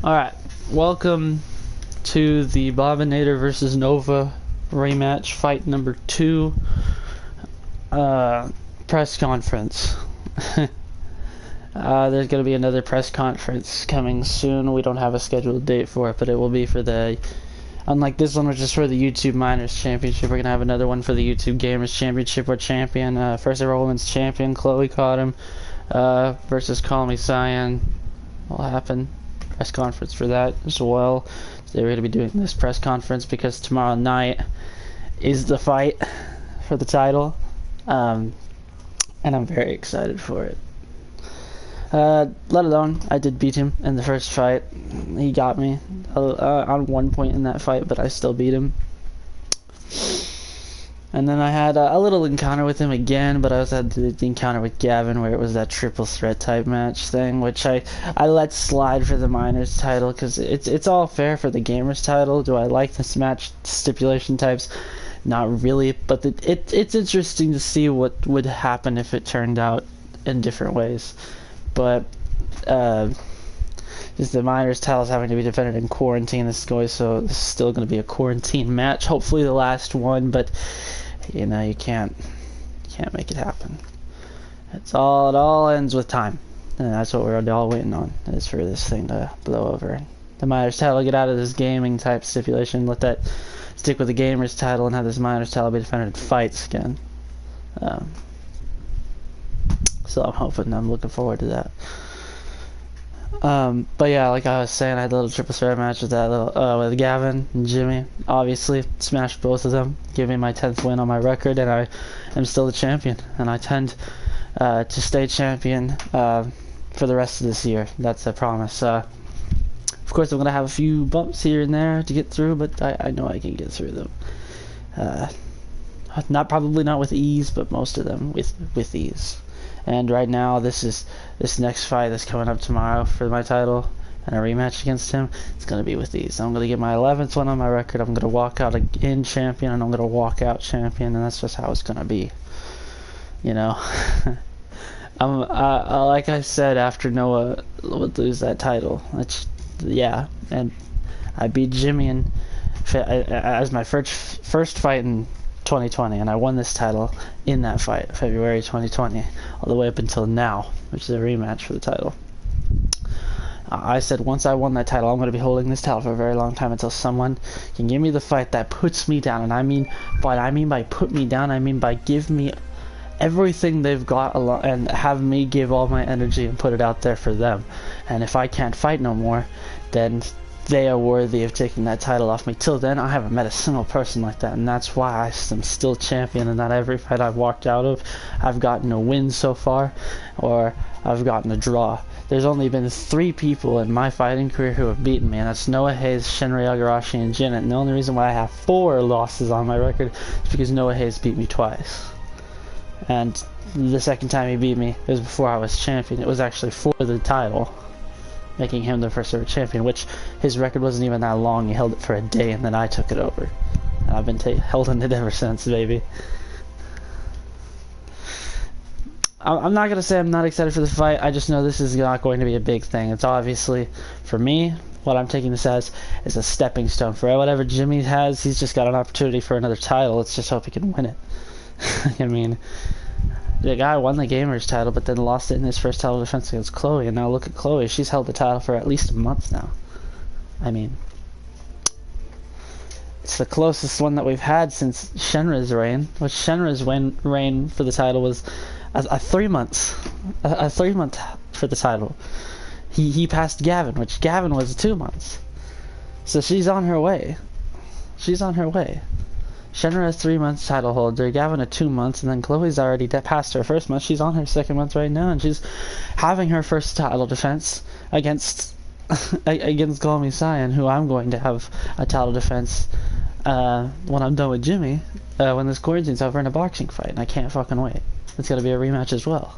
Alright, welcome to the BOBUNADER vs NOVA rematch, fight number 2, press conference. There's going to be another press conference coming soon. We don't have a scheduled date for it, but it will be for the, unlike this one, which is for the YouTube Minors Championship, we're going to have another one for the YouTube Gamers Championship, where champion, first ever women's champion, Chloe caught him, versus Call Me Cyan will happen. Press conference for that as well. So we're going to be doing this press conference because tomorrow night is the fight for the title, and I'm very excited for it. Let alone I did beat him in the first fight. He got me on one point in that fight, but I still beat him. And then I had a little encounter with him again, but I also had the encounter with Gavin where it was that triple threat type match thing, which I let slide for the minors title because it's all fair for the gamers title. Do I like this match stipulation types? Not really, but it's interesting to see what would happen if it turned out in different ways. But just the minors title is having to be defended in quarantine. This is still going to be a quarantine match. Hopefully the last one, but you know, you can't make it happen. It all ends with time, and that's what we're all waiting on, is for this thing to blow over. The minors title get out of this gaming type stipulation, let that stick with the gamers title, and have this minors title be defended in fights again. So I'm looking forward to that. But yeah, like I was saying, I had a little triple threat match with that with Gavin and Jimmy. Obviously, smashed both of them, giving me my 10th win on my record, and I am still the champion. And I tend to stay champion for the rest of this year. That's a promise. Of course, I'm gonna have a few bumps here and there to get through, but I know I can get through them. Probably not with ease, but most of them with ease. And right now, this next fight that's coming up tomorrow for my title and a rematch against him, it's going to be with these. I'm going to get my 11th one on my record. I'm going to walk out in champion, and I'm going to walk out champion, and that's just how it's going to be. You know? Like I said, after Noah would lose that title, yeah, and I beat Jimmy as my first fight in 2020, and I won this title in that fight, February 2020, all the way up until now, which is a rematch for the title. I said once I won that title, I'm going to be holding this title for a very long time until someone can give me the fight that puts me down. And I mean by put me down, I mean by give me everything they've got and have me give all my energy and put it out there for them. And if I can't fight no more, then they are worthy of taking that title off me. Till then, I haven't met a single person like that, and that's why I am still champion, and not every fight I've walked out of, I've gotten a win so far, or I've gotten a draw. There's only been 3 people in my fighting career who have beaten me, and that's Noah Hayes, Shinrei Agarashi, and Jin. And the only reason why I have 4 losses on my record is because Noah Hayes beat me twice. And the second time he beat me, it was before I was champion. It was actually for the title, making him the first ever champion, which his record wasn't even that long. He held it for a day, and then I took it over. And I've been holding it ever since, baby. I'm not going to say I'm not excited for the fight. I just know this is not going to be a big thing. It's obviously, for me, what I'm taking this as is a stepping stone. For whatever Jimmy has, he's just got an opportunity for another title. Let's just hope he can win it. I mean, the guy won the gamers title, but then lost it in his first title defense against Chloe, and now look at Chloe. She's held the title for at least a month now. I mean, it's the closest one that we've had since Shenra's reign, which Shenra's reign for the title was a 3 months. A 3 month for the title. He passed Gavin, which Gavin was 2 months. So she's on her way. She's on her way. Shenra has 3 months title holder, Gavin 2 months, and then Chloe's already passed her first month. She's on her 2nd month right now, and she's having her first title defense against Call Me Cyan, who I'm going to have a title defense when I'm done with Jimmy, when this quarantine's over, in a boxing fight, and I can't fucking wait. It's gonna be a rematch as well.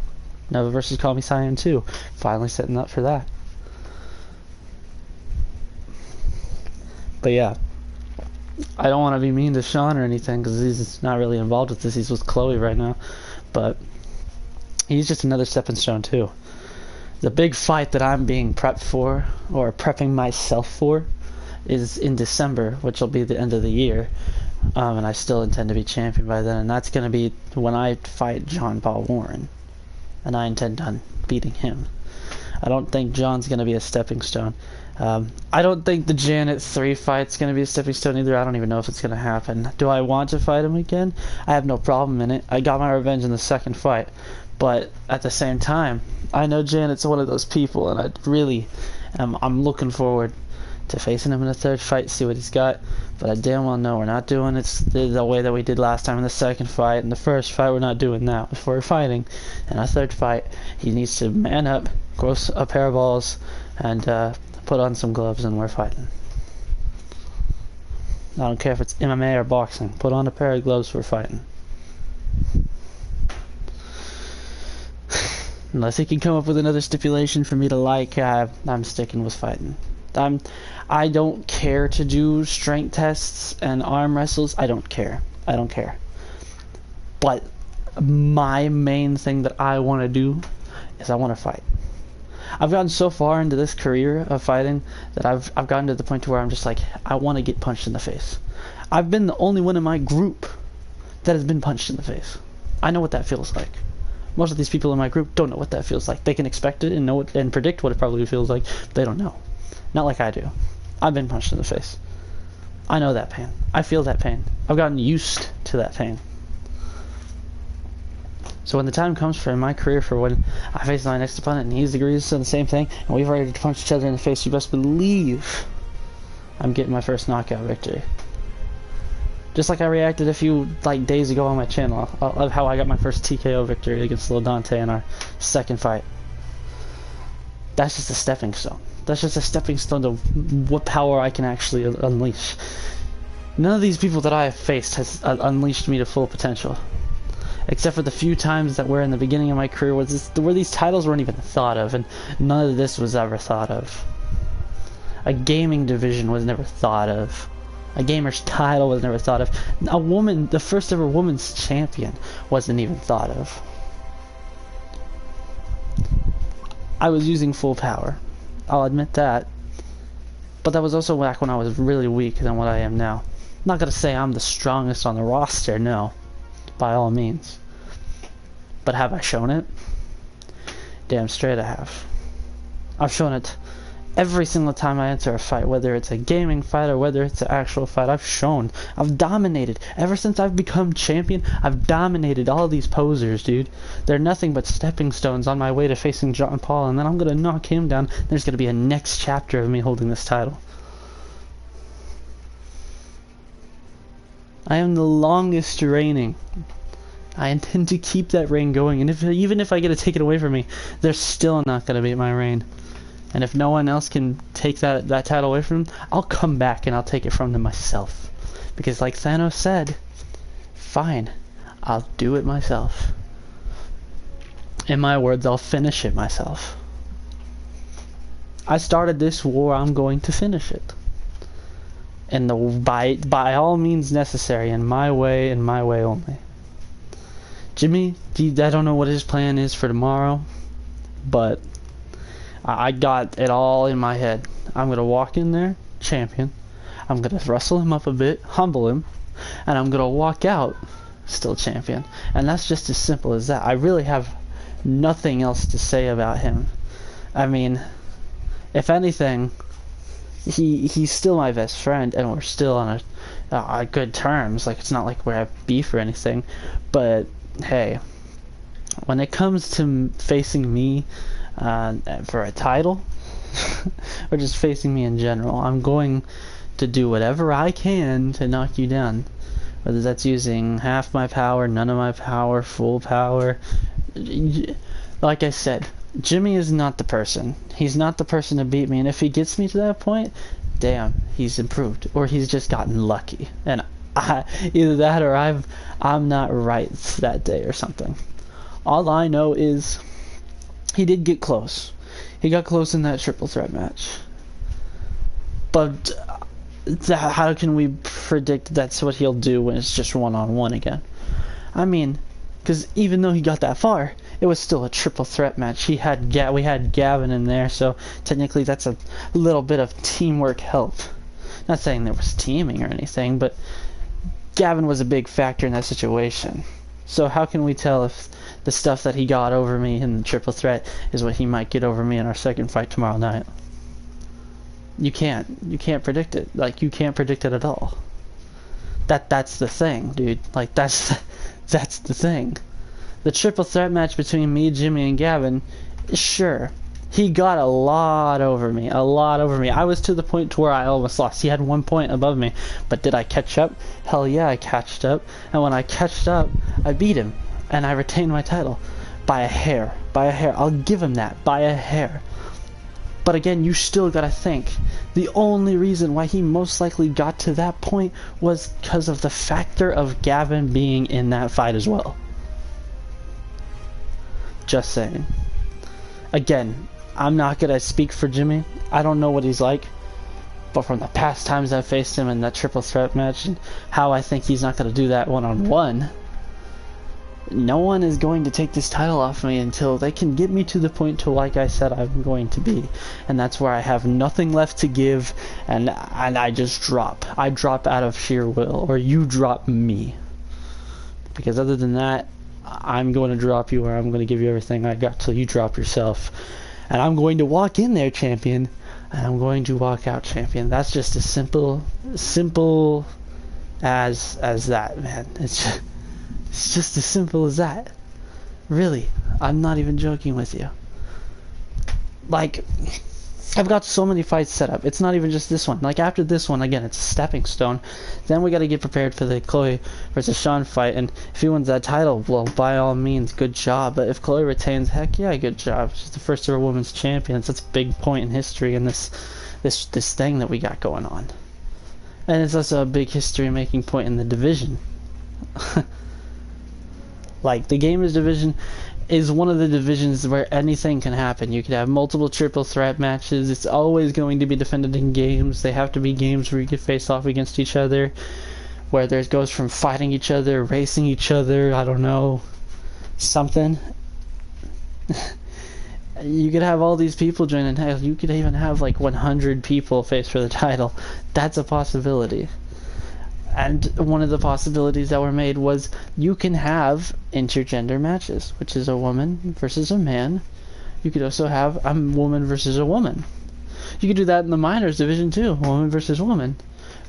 Nova versus Call Me Cyan 2. Finally setting up for that. But yeah, I don't want to be mean to Sean or anything, because he's not really involved with this. He's with Chloe right now, but he's just another stepping stone too. The big fight that I'm being prepped for, or prepping myself for, is in December, which will be the end of the year. And I still intend to be champion by then, and that's going to be when I fight John Paul Warren. And I intend on beating him. I don't think John's going to be a stepping stone. I don't think the Janet 3 fight's going to be a stepping stone either. I don't even know if it's going to happen. Do I want to fight him again? I have no problem in it. I got my revenge in the second fight. But at the same time, I know Janet's one of those people, and I'm looking forward to facing him in the third fight, see what he's got. But I damn well know we're not doing it the way that we did last time in the second fight. In the first fight, we're not doing that. If we're fighting in a third fight, he needs to man up, grow a pair of balls, and put on some gloves, and we're fighting. I don't care if it's MMA or boxing. Put on a pair of gloves, we're fighting. Unless he can come up with another stipulation for me to like, I'm sticking with fighting. I don't care to do strength tests and arm wrestles. I don't care. But my main thing that I want to do is I want to fight. I've gotten so far into this career of fighting that I've gotten to the point to where I'm just like, I want to get punched in the face. I've been the only one in my group that has been punched in the face. I know what that feels like. Most of these people in my group don't know what that feels like. They can expect it and know it and predict what it probably feels like, but they don't know. Not like I do. I've been punched in the face. I know that pain. I feel that pain. I've gotten used to that pain. So when the time comes for my career, for when I face my next opponent and he agrees to the same thing, and we've already punched each other in the face, you best believe I'm getting my first knockout victory. Just like I reacted a few days ago on my channel of how I got my first TKO victory against Lil Dante in our second fight. That's just a stepping stone. That's just a stepping stone to what power I can actually unleash. None of these people that I have faced has unleashed me to full potential. Except for the few times that were in the beginning of my career where these titles weren't even thought of, and none of this was ever thought of. A gaming division was never thought of. A gamer's title was never thought of. The first ever women's champion wasn't even thought of. I was using full power. I'll admit that. But that was also back when I was really weak than what I am now. I'm not gonna say I'm the strongest on the roster, no. By all means. But have I shown it? Damn straight I have. I've shown it every single time I enter a fight, whether it's a gaming fight or whether it's an actual fight. I've dominated. Ever since I've become champion, I've dominated all these posers, dude. They're nothing but stepping stones on my way to facing John Paul, and then I'm gonna knock him down. There's gonna be a next chapter of me holding this title. I am the longest reigning. I intend to keep that reign going, and even if I get it taken away from me, they're still not gonna beat my reign. And if no one else can take that title away from them, I'll come back and I'll take it from them myself. Because like Thanos said, fine, I'll do it myself. In my words, I'll finish it myself. I started this war, I'm going to finish it. And by all means necessary, in my way and my way only. Jimmy, I don't know what his plan is for tomorrow, but I got it all in my head. I'm going to walk in there, champion. I'm going to wrestle him up a bit, humble him, and I'm going to walk out, still champion. And that's just as simple as that. I really have nothing else to say about him. I mean, if anything, he's still my best friend, and we're still on a good terms. Like, it's not like we have beef or anything. But, hey, when it comes to facing me for a title, or just facing me in general, I'm going to do whatever I can to knock you down. Whether that's using half my power, none of my power, full power. Like I said, Jimmy is not the person. He's not the person to beat me, and if he gets me to that point, damn, he's improved, or he's just gotten lucky. And either that or I'm not right that day or something. All I know is he did get close. He got close in that triple threat match. But how can we predict that's what he'll do when it's just one-on-one again? I mean, because even though he got that far, it was still a triple threat match. We had Gavin in there, so technically that's a little bit of teamwork help. Not saying there was teaming or anything, but Gavin was a big factor in that situation. So how can we tell if the stuff that he got over me in the triple threat is what he might get over me in our second fight tomorrow night? You can't predict it. Like, you can't predict it at all. That's the thing, dude. Like, that's the thing. The triple threat match between me, Jimmy, and Gavin, sure, he got a lot over me. I was to the point to where I almost lost. He had 1 point above me. But did I catch up? Hell yeah, I catched up. And when I catched up, I beat him. And I retained my title. By a hair. By a hair. I'll give him that. By a hair. But again, you still gotta think. The only reason why he most likely got to that point was because of the factor of Gavin being in that fight as well. Just saying. Again, I'm not gonna speak for Jimmy. I don't know what he's like. But from the past times I faced him in that triple threat match and how I think he's not gonna do that one-on-one, no one is going to take this title off me until they can get me to the point to, like I said, I'm going to be. And that's where I have nothing left to give, and I just drop. I drop out of sheer will, or you drop me. Because other than that, I'm going to drop you, or I'm going to give you everything I got till you drop yourself. And I'm going to walk in there champion, and I'm going to walk out champion. That's just as simple as that, man. It's just as simple as that. Really, I'm not even joking with you. Like, I've got so many fights set up. It's not even just this one. Like, after this one, again, it's a stepping stone. Then we got to get prepared for the Chloe versus Sean fight. And if he wins that title, well, by all means, good job. But if Chloe retains, heck yeah, good job. She's the first ever women's champion. That's a big point in history in this thing that we got going on. And it's also a big history-making point in the division. Like, the Gamers division is one of the divisions where anything can happen. You could have multiple triple threat matches. It's always going to be defended in games. They have to be games where you can face off against each other, where there goes from fighting each other, racing each other, I don't know, something. You could have all these people joining. Hell, you could even have like 100 people face for the title. That's a possibility. And one of the possibilities that were made was you can have intergender matches, which is a woman versus a man. You could also have a woman versus a woman. You could do that in the minors division too, woman versus woman.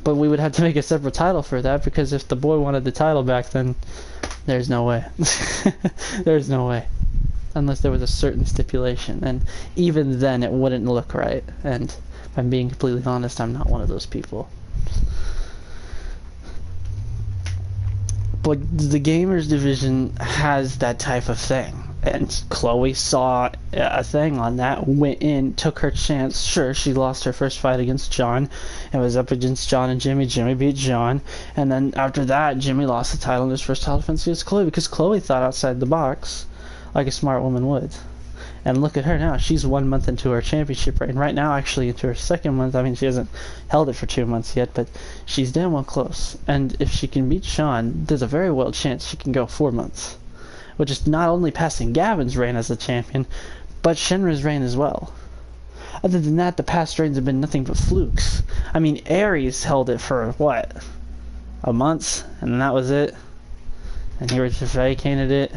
But we would have to make a separate title for that, because if the boy wanted the title back, then there's no way. There's no way. Unless there was a certain stipulation. And even then, it wouldn't look right. And if I'm being completely honest, I'm not one of those people. But the Gamers division has that type of thing. And Chloe saw a thing on that, went in, took her chance. Sure, she lost her first fight against John. It was up against John and Jimmy. Jimmy beat John. And then after that, Jimmy lost the title in his first title defense against Chloe, because Chloe thought outside the box, like a smart woman would. And look at her now. She's 1 month into her championship reign. Right now, actually, into her second month. I mean, she hasn't held it for 2 months yet, but she's damn well close. And if she can beat Sean, there's a very well chance she can go 4 months. Which is not only passing Gavin's reign as a champion, but Shinra's reign as well. Other than that, the past reigns have been nothing but flukes. I mean, Aries held it for, what, a month? And then that was it. And he just vacated it.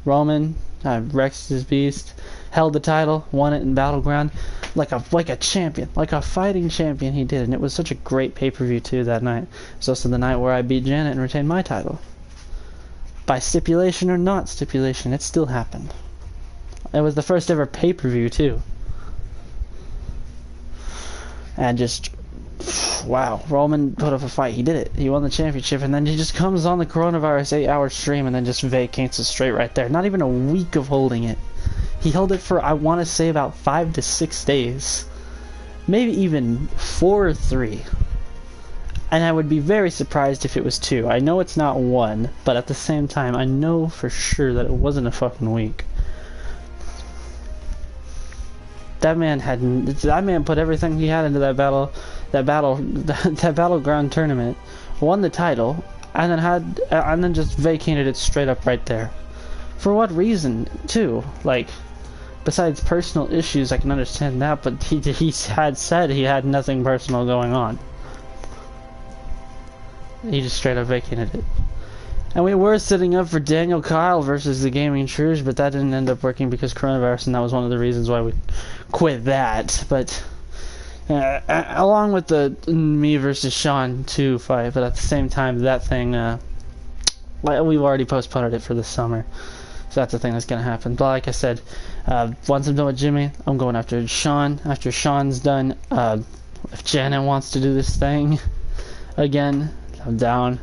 Roman, Rex his beast, held the title, won it in Battleground, like a champion, like a fighting champion he did, and it was such a great pay-per-view too that night. It was also the night where I beat Janet and retained my title. By stipulation or not stipulation, it still happened. It was the first ever pay-per-view too. And just, wow, Roman put up a fight. He did it. He won the championship, and then he just comes on the coronavirus 8-hour stream and then just vacates it straight right there. Not even a week of holding it. He held it for, I want to say, about 5 to 6 days. Maybe even 4 or 3. And I would be very surprised if it was 2. I know it's not 1, but at the same time, I know for sure that it wasn't a fucking week. That man put everything he had into that battleground tournament, won the title, and then just vacated it straight up right there. For what reason, too? Like, besides personal issues, I can understand that, but he had said he had nothing personal going on. He just straight up vacated it. And we were sitting up for Daniel Kyle versus the Gaming Truge, but that didn't end up working because coronavirus, and that was one of the reasons why we quit that. But along with the me versus Sean 2 fight, but at the same time, that thing, we've already postponed it for this summer. So that's the thing that's going to happen. But like I said, once I'm done with Jimmy, I'm going after Sean. After Sean's done, if Janet wants to do this thing again, I'm down.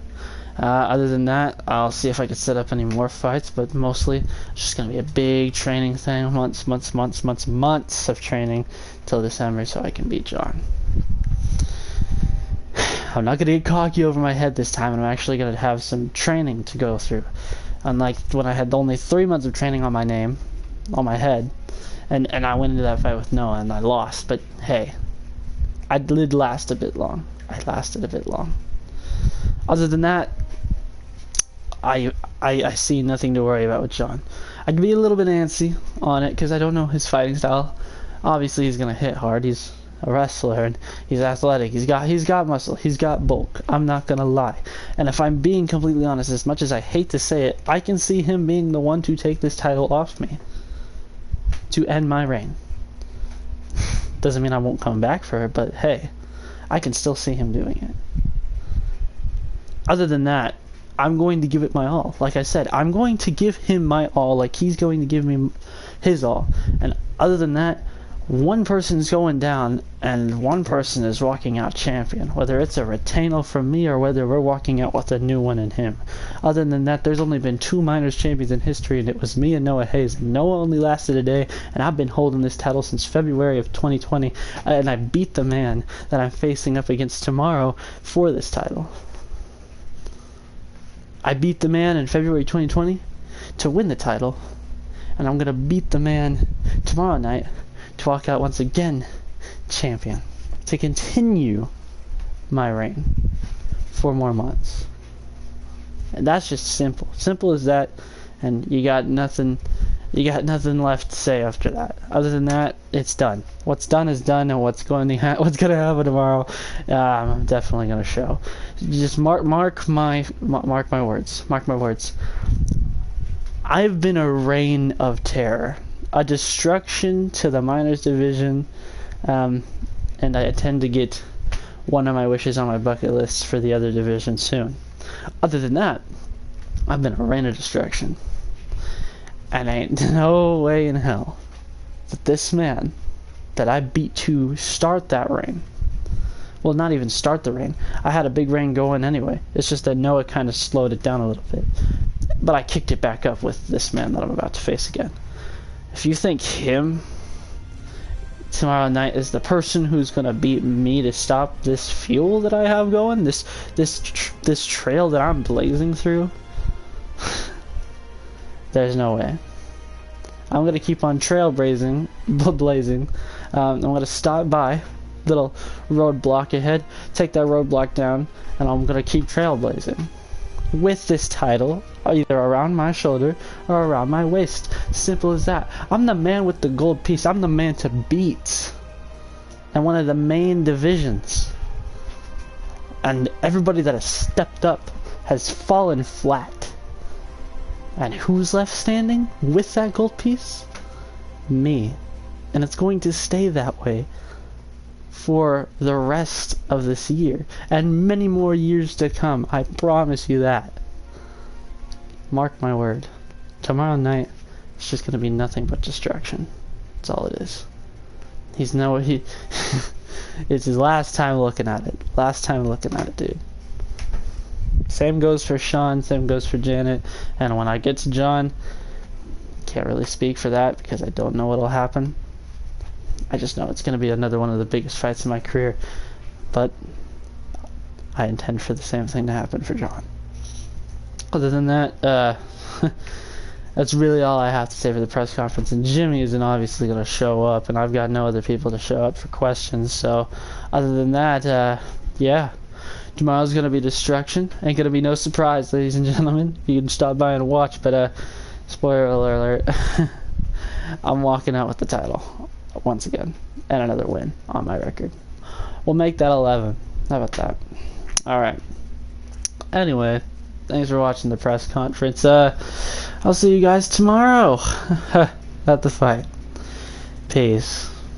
Other than that, I'll see if I can set up any more fights, but mostly it's just going to be a big training thing. Months of training till December so I can beat John. I'm not going to get cocky over my head this time, and I'm actually going to have some training to go through. Unlike when I had only 3 months of training on my name, on my head, and I went into that fight with Noah and I lost, but hey, I did last a bit long. I lasted a bit long. Other than that, I see nothing to worry about with John. I can be a little bit antsy on it because I don't know his fighting style. Obviously, he's gonna hit hard. He's a wrestler and he's athletic. He's got muscle. He's got bulk. I'm not gonna lie. And if I'm being completely honest, as much as I hate to say it, I can see him being the one to take this title off me to end my reign. Doesn't mean I won't come back for it, but hey, I can still see him doing it. Other than that, I'm going to give it my all. Like I said, I'm going to give him my all like he's going to give me his all. And other than that, one person's going down and one person is walking out champion. Whether it's a retainal from me or whether we're walking out with a new one in him. Other than that, there's only been 2 minors champions in history, and it was me and Noah Hayes. Noah only lasted a day, and I've been holding this title since February of 2020, and I beat the man that I'm facing up against tomorrow for this title. I beat the man in February 2020 to win the title, and I'm going to beat the man tomorrow night to walk out once again champion, to continue my reign 4 more months. And that's just simple as that, and you got nothing left to say after that. Other than that, it's done. What's done is done, and what's going to happen tomorrow, I'm definitely going to show. Just mark my words. Mark my words. I've been a reign of terror, a destruction to the minors division, and I intend to get one of my wishes on my bucket list for the other division soon. Other than that, I've been a reign of destruction. And ain't no way in hell that this man that I beat to start that reign, well, not even start the reign. I had a big reign going anyway. It's just that Noah kind of slowed it down a little bit. But I kicked it back up with this man that I'm about to face again. If you think him tomorrow night is the person who's going to beat me to stop this fuel that I have going, this trail that I'm blazing through, there's no way. I'm going to keep on blazing. I'm going to stop by, little roadblock ahead, take that roadblock down, and I'm going to keep trailblazing with this title either around my shoulder or around my waist. Simple as that. I'm the man with the gold piece. I'm the man to beat in one of the main divisions. And everybody that has stepped up has fallen flat. And who's left standing with that gold piece? Me. And it's going to stay that way for the rest of this year and many more years to come. I promise you that. Mark my word. Tomorrow night, it's just going to be nothing but destruction. That's all it is. It's his last time looking at it. Last time looking at it, dude. Same goes for Sean, same goes for Janet, and when I get to John, can't really speak for that because I don't know what'll happen. I just know it's going to be another one of the biggest fights in my career, but I intend for the same thing to happen for John. Other than that, that's really all I have to say for the press conference, and Jimmy isn't obviously going to show up, and I've got no other people to show up for questions, so other than that, yeah. Tomorrow's gonna be destruction. Ain't gonna be no surprise, ladies and gentlemen. You can stop by and watch, but spoiler alert. I'm walking out with the title once again, and another win on my record. We'll make that 11. How about that? All right. Anyway, thanks for watching the press conference. I'll see you guys tomorrow at the fight. Peace.